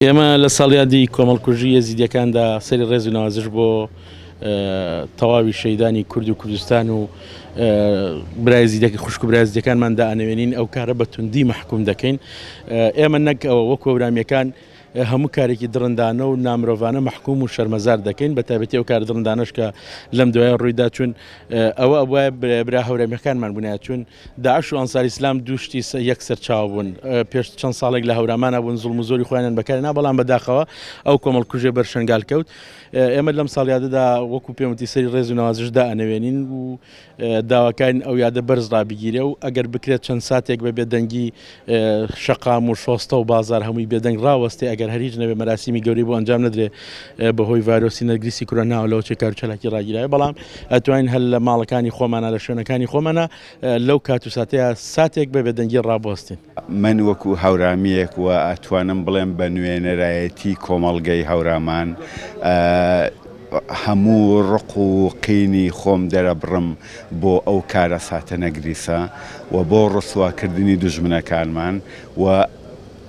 ئێمە لە ساڵیادی کۆمەڵکوژی یەزیدیەکاندا سەری ڕێز و ناوازش بۆ تەواوی شەیدانی کورد و کوردستان و برای یەزیدیەکە خوشک و برای یەزیدیەکانماندا ئەنەوێنین ئەو کارە بە توندی مەحکوم دەکەین. ئێمە نەک ئەوە وەکو هەورامیەکان هەموو کارێکی دڕندانە و نامرۆڤانە مەحکوم و شەرمەزار دەکەین، بە تایبەتی ئەو کار دڕندانەش کە لەم دوایە ڕوویدا چوون ئەوە وایە برا هەورێمیەکانمان بوونایە، چون داعش و ئەنساری ئیسلام دووشتی یەکسەر چاو بوون. پێش چەند ساڵێک لە هەورامانە بوون زوڵم و زۆری خۆیانیان بەکارهێنا، بەڵام بەداخەوە ئەو کۆمەڵکوژێ بەرشەنگال کەوت. ئێمە لەم ساڵیادەدا وەکو پێم وتی سەری ڕێز و ناوازشدا ئەنەوێنین و داواکارین ئەو یادە بەرز ڕابگیرێ و ئەگەر بکرێت چەند ساتێک بە بێدەنگی شەقام و شۆستە و بازار هەمووی بێدەنگ ڕاوەستێ، ئەگەر هەریج نەبێ مەراسیمی گەورەی بۆ ئەنجام نەدرێ بەهۆی ڤایرۆسی نەرگسی کۆرۆنا لەوە چێ کار و چالاکی ڕاگیرایە، بەڵام ئەتوانین هەر لە ماڵەکانی خۆمانە لە شوێنەکانی خۆمانە لەو کات و ساتەیە ساتێک بە بێدەنگی ڕابوەستین. من وەکو هەورامیەک و ئەتوانم بڵێم بە نوێنەرایەتی کۆمەڵگەی هەورامان هەموو ڕق و قینی خۆم دەرەبڕم بۆ ئەو کارە ساتە نەگریسە و بۆ ڕسواکردنی دوژمنەکانمان و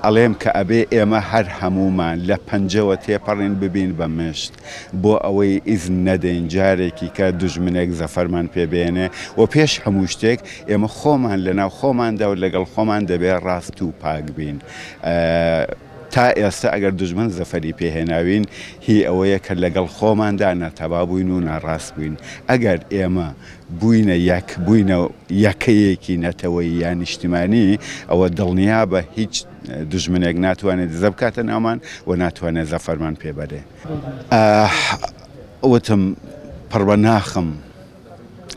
ئەڵێم کە ئەبێ ئێمە هەر هەمومان لە پەنجەوە تێپەڕین ببین بە مشت بۆ ئەوەی ئیزن نەدەین جارێکی کە دوژمنێک زەفەرمان پێبێنێ و پێش هەموو شتێک ئێمە خۆمان لەناو خۆماندا و لەگەڵ خۆمان دەبێ ڕاست و پاک بین. تا ئێستا ئەگەر دوژمن زەفەری پێهێناوین هی ئەوەیە کە لەگەڵ خۆماندا نەتەوا بووین و ناڕاست بووین. ئەگەر ئێمە بووینە یەکەیەکی نەتەوەی یان نیشتیمانی، ئەوە دڵنیا بە هیچ دوژمنێک ناتوانێت دزە بکاتە ناومان و ناتوانێت زەفەرمان پێبەرێ. وتم پڕ بە ناخم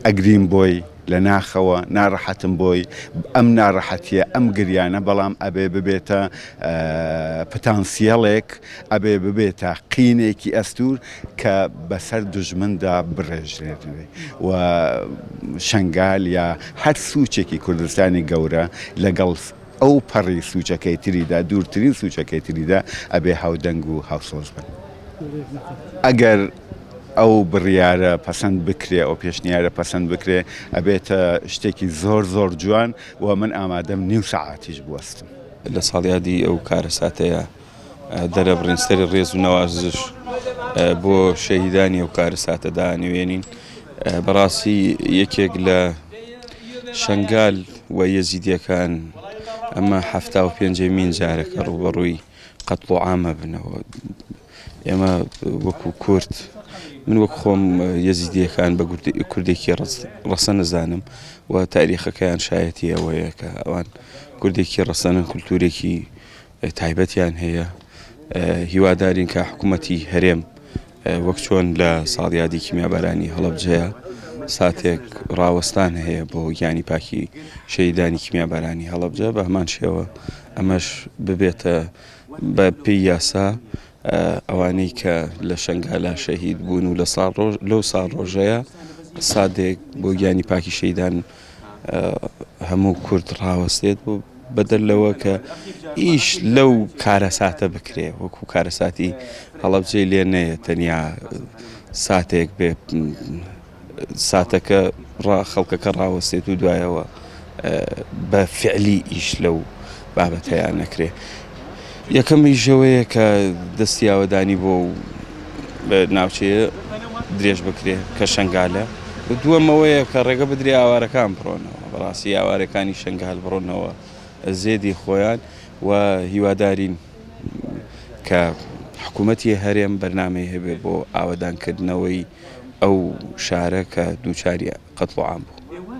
ئەگریم بۆی لە ناخەوە ناڕەحەتم بۆی ئەم ناڕەحەتیە ئەم گریانە، بەڵام ئەبێ ببێتە پتانسیەڵێک، ئەبێ ببێتە قینێکی ئەستور کە بەسەر دوژمندا بڕێژرێنێ و شەنگال یا هەر سوچێکی کوردستانی گەورە لەگەڵ ئەو پەڕی سوچەکەی تریدا دوورترین سوچەکەی تریدا ئەبێ هاودەنگ و هاوسۆز بن. ئەگەر ئەو بڕیارە پەسەند بکرێ، ئەو پێشنیارە پەسەند بکرێ، ئەبێتە شتێکی زۆر زۆر جوان و من ئامادەم نیو سەعاتیش بوەستم. لە ساڵیادی ئەو کارە ساتەیە دەرەبڕین سەری ڕێز و نەوازش بۆ شەهیدانی ئەو کارە ساتەدا نوێنین. بەڕاستی یەکێک لە شەنگال و یەزیدیەکان ئەمە 75مین جارێکە ڕوبەڕووی قەتڵ و عامە بنەوە. ئێمە وەکو کورد، من وەک خۆم یەزیدیەکان بە کوردێکی ڕەسە نەزانم و تاریخەکەیان شایەتی ئەوەیە کە ئەوان کوردێکی ڕەسەنن، کولتورێکی تایبەتیان هەیە. هیوادارین کە حکوومەتی هەرێم وەک چۆن لە ساڵیادی کیمیابارانی هەڵەبجەیە ساتێک ڕاوەستان هەیە بۆ گیانی پاکی شەهیدانی کیمیابارانی هەڵەبجە، بە هەمان شێوە ئەمەش ببێتە بە پێی یاسا ئەوانەی کە لە شەنگالا شەهید بوون و لەو ساڵ ڕۆژەیە سادێک بۆ گیانی پاکی شەهیدان هەموو کورد ڕاوەستێت و بەدەر لەوە کە ئیش لەو کارە ساتە بکرێ، وەکو کارە ساتی هەڵەبجەی لێ نەیە تەنیا ساتێک بێ ساتەکە خەڵکەکە ڕاوەستێت و دوایەوە بە فعلی ئیش لەو بابەتەیان نەکرێ. یەکەمی ژەوەیە کە دەستی ئاوەدانی بۆ ناوچەیە درێژ بکرێ کە شەنگالە، دووەمەوەیە کە ڕێگە بدرێ ئاوارەکان بڕۆنەوە. بەڕاستی ئاوارەکانی شەنگال بڕۆنەوە زێدی خۆیان و هیوادارین کە حکوومەتی هەرێم بەرنامەی هەبێ بۆ ئاوەدانکردنەوەی ئەو شارە کە دووچاری قەتڵ و عام بوو.